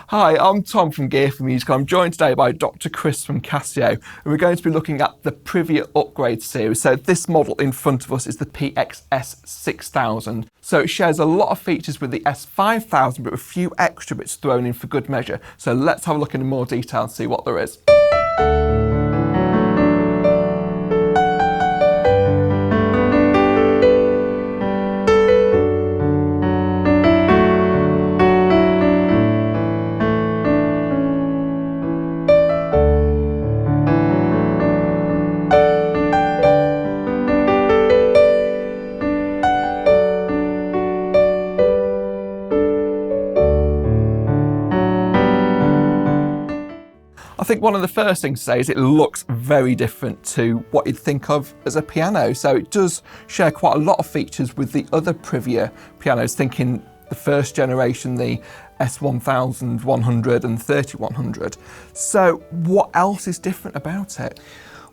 Hi, I'm Tom from Gear for Music. I'm joined today by Dr. Chris from Casio, and we're going to be looking at the Privia upgrade series. So this model in front of us is the PX-S6000. So it shares a lot of features with the S5000, but with a few extra bits thrown in for good measure. So let's have a look in more detail and see what there is. I think one of the first things to say is it looks very different to what you'd think of as a piano. So it does share quite a lot of features with the other Privia pianos, thinking the first generation, the S1100 and 3100. So what else is different about it?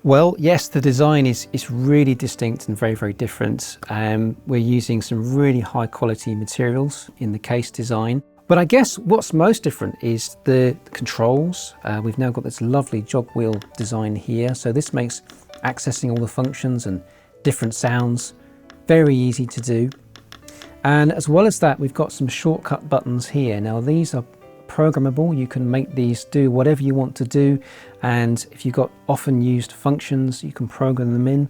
Well, yes, the design is really distinct and very, very different. We're using some really high quality materials in the case design. But I guess what's most different is the controls. We've now got this lovely jog wheel design here. So this makes accessing all the functions and different sounds very easy to do. And as well as that, we've got some shortcut buttons here. Now these are programmable. You can make these do whatever you want to do. And if you've got often used functions, you can program them in.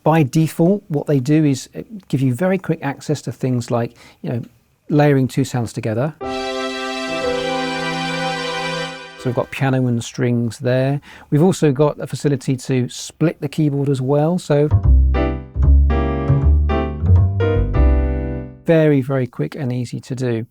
By default, what they do is give you very quick access to things like, layering two sounds together. So we've got piano and strings there. We've also got a facility to split the keyboard as well. So very, very quick and easy to do.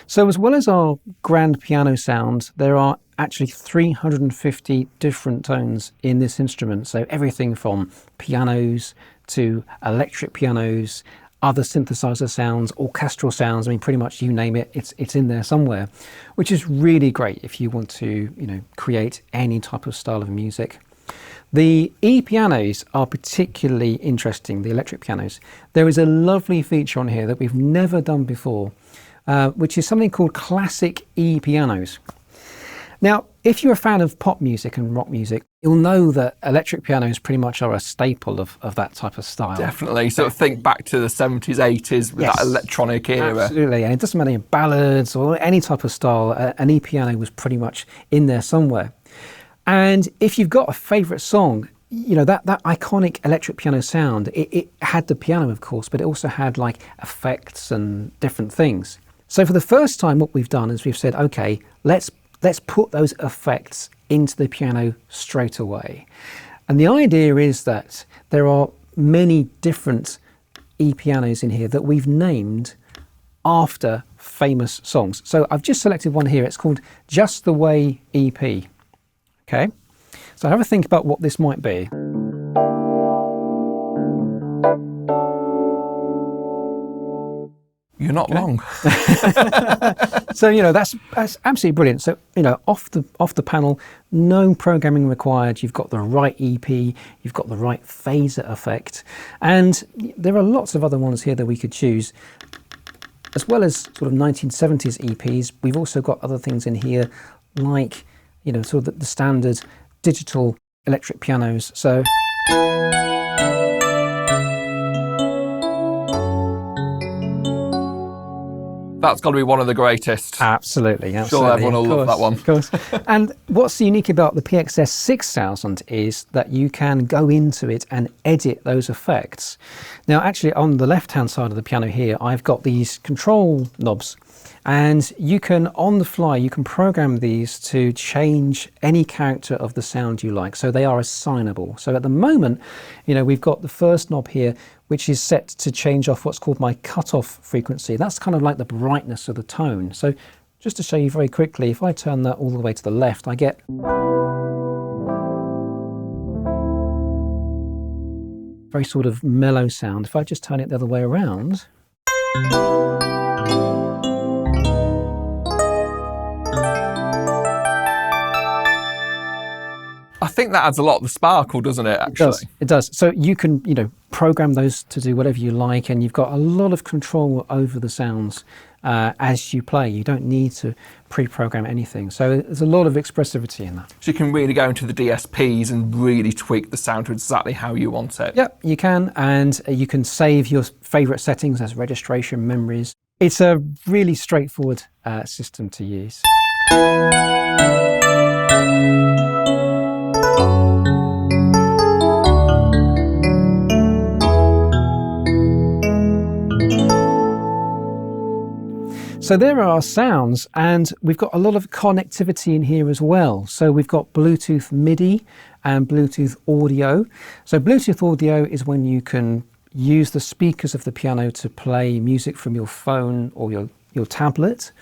So as well as our grand piano sound, there are actually 350 different tones in this instrument. So everything from pianos to electric pianos, other synthesizer sounds, orchestral sounds, I mean, pretty much you name it, it's in there somewhere, which is really great if you want to, create any type of style of music. The E-pianos are particularly interesting, the electric pianos. There is a lovely feature on here that we've never done before, which is something called classic E-pianos. Now, if you're a fan of pop music and rock music, you'll know that electric pianos pretty much are a staple of that type of style. Definitely. So think back to the 70s, 80s with that electronic era. Absolutely. And it doesn't matter, ballads or any type of style, an E-piano was pretty much in there somewhere. And if you've got a favourite song, that iconic electric piano sound, it had the piano, of course, but it also had like effects and different things. So for the first time, what we've done is we've said, okay, let's put those effects into the piano straight away. And the idea is that there are many different E-pianos in here that we've named after famous songs. So I've just selected one here. It's called Just the Way EP. Okay, so have a think about what this might be. You're not wrong. So that's absolutely brilliant. So off the panel, no programming required. You've got the right EP, you've got the right phaser effect, and there are lots of other ones here that we could choose. As well as sort of 1970s EPs, we've also got other things in here like sort of the standard digital electric pianos. So that's got to be one of the greatest. Absolutely. Sure, everyone will love that one. Of course. And what's unique about the PX-S6000 is that you can go into it and edit those effects. Now, actually, on the left-hand side of the piano here, I've got these control knobs. And you can, on the fly, you can program these to change any character of the sound you like. So they are assignable. So at the moment, we've got the first knob here, which is set to change off what's called my cutoff frequency. That's kind of like the brightness of the tone. So just to show you very quickly, if I turn that all the way to the left, I get very sort of mellow sound. If I just turn it the other way around, I think that adds a lot of the sparkle, doesn't it, actually? It does. So you can, program those to do whatever you like, and you've got a lot of control over the sounds as you play. You don't need to pre-program anything. So there's a lot of expressivity in that. So you can really go into the DSPs and really tweak the sound to exactly how you want it. Yep, you can, and you can save your favorite settings as registration memories. It's a really straightforward system to use. So there are our sounds, and we've got a lot of connectivity in here as well. So we've got Bluetooth MIDI and Bluetooth audio. So Bluetooth audio is when you can use the speakers of the piano to play music from your phone or your tablet.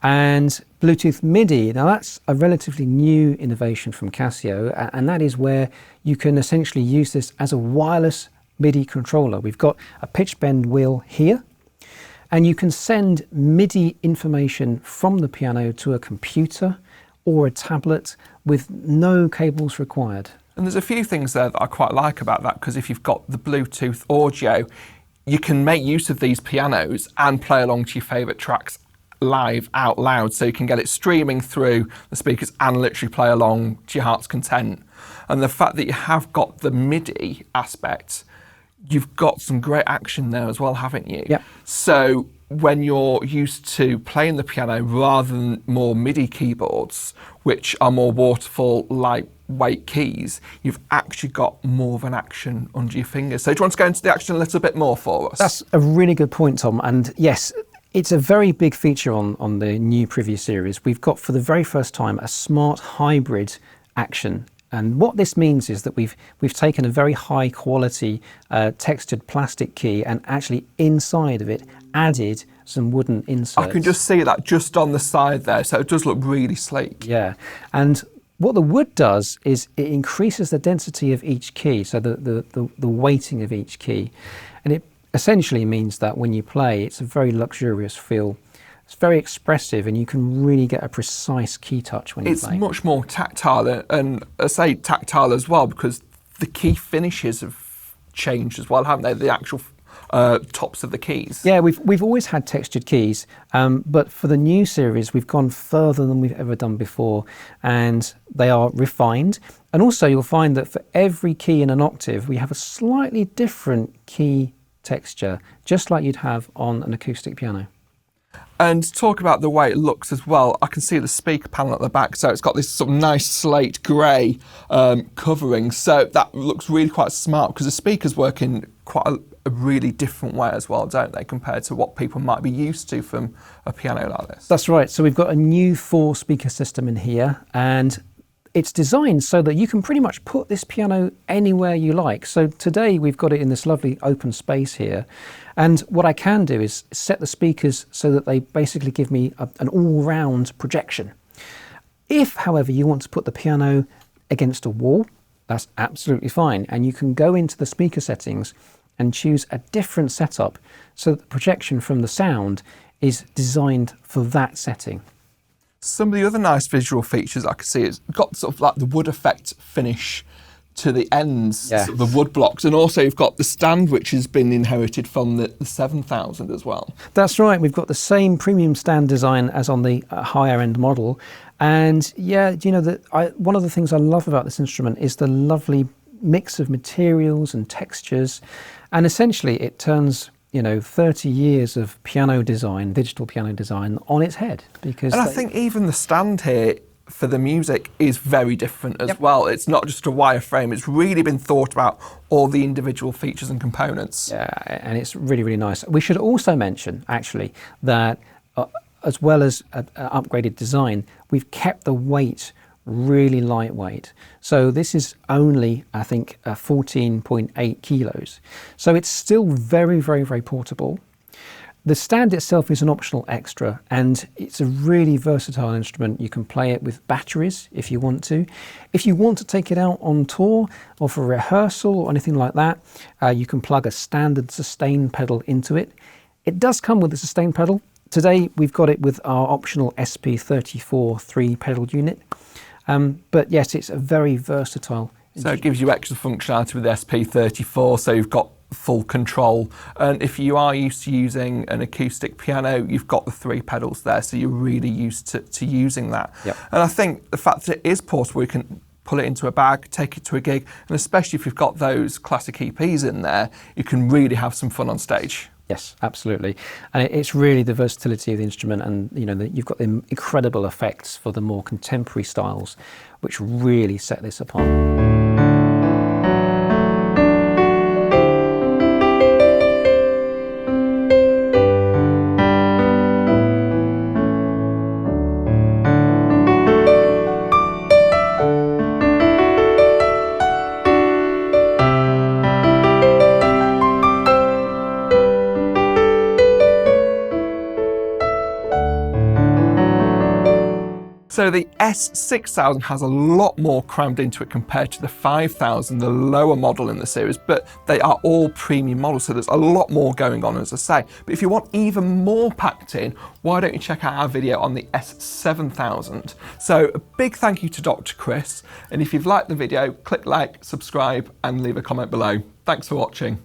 And Bluetooth MIDI, now that's a relatively new innovation from Casio, and that is where you can essentially use this as a wireless MIDI controller. We've got a pitch bend wheel here, and you can send MIDI information from the piano to a computer or a tablet with no cables required. And there's a few things there that I quite like about that, because if you've got the Bluetooth audio, you can make use of these pianos and play along to your favourite tracks live out loud, so you can get it streaming through the speakers and literally play along to your heart's content. And the fact that you have got the MIDI aspect, you've got some great action there as well, haven't you? Yep. So when you're used to playing the piano rather than more MIDI keyboards, which are more waterfall, lightweight keys, you've actually got more of an action under your fingers. So do you want to go into the action a little bit more for us? That's a really good point, Tom. And yes, it's a very big feature on the new Privia series. We've got, for the very first time, a smart hybrid action. And what this means is that we've taken a very high quality textured plastic key, and actually inside of it added some wooden inserts. I can just see that just on the side there, so it does look really sleek. Yeah, and what the wood does is it increases the density of each key, so the weighting of each key. And it essentially means that when you play, it's a very luxurious feel. It's very expressive, and you can really get a precise key touch when you play. It's much more tactile, and I say tactile as well because the key finishes have changed as well, haven't they? The actual tops of the keys. Yeah, we've always had textured keys, but for the new series, we've gone further than we've ever done before, and they are refined. And also, you'll find that for every key in an octave, we have a slightly different key texture, just like you'd have on an acoustic piano. And to talk about the way it looks as well, I can see the speaker panel at the back, so it's got this sort of nice slate grey covering, so that looks really quite smart, because the speakers work in quite a really different way as well, don't they, compared to what people might be used to from a piano like this. That's right. So we've got a new 4-speaker system in here, and it's designed so that you can pretty much put this piano anywhere you like. So today we've got it in this lovely open space here. And what I can do is set the speakers so that they basically give me an all-round projection. If, however, you want to put the piano against a wall, that's absolutely fine. And you can go into the speaker settings and choose a different setup so that the projection from the sound is designed for that setting. Some of the other nice visual features I can see is got sort of like the wood effect finish to the ends, yes, sort of the wood blocks, and also you've got the stand which has been inherited from the 7000 as well. That's right, we've got the same premium stand design as on the higher end model, and yeah, you know, one of the things I love about this instrument is the lovely mix of materials and textures, and essentially it turns 30 years of piano design, digital piano design, on its head. And I think even the stand here for the music is very different as well. It's not just a wireframe, it's really been thought about all the individual features and components. Yeah, and it's really, really nice. We should also mention, actually, that as well as an upgraded design, we've kept the weight really lightweight. So this is only, I think, 14.8 kilos. So it's still very, very, very portable. The stand itself is an optional extra, and it's a really versatile instrument. You can play it with batteries if you want to. If you want to take it out on tour or for rehearsal or anything like that, you can plug a standard sustain pedal into it. It does come with a sustain pedal. Today we've got it with our optional SP34 3-pedal unit. But yes, it's a very versatile So it gives you extra functionality with the SP34, so you've got full control. And if you are used to using an acoustic piano, you've got the 3 pedals there, so you're really used to using that. Yep. And I think the fact that it is portable, you can pull it into a bag, take it to a gig, and especially if you've got those classic EPs in there, you can really have some fun on stage. Yes, absolutely. And it's really the versatility of the instrument, and you've got the incredible effects for the more contemporary styles, which really set this apart. So the S6000 has a lot more crammed into it compared to the 5000, the lower model in the series, but they are all premium models, so there's a lot more going on, as I say. But if you want even more packed in, why don't you check out our video on the S7000? So a big thank you to Dr. Chris, and if you've liked the video, click like, subscribe, and leave a comment below. Thanks for watching.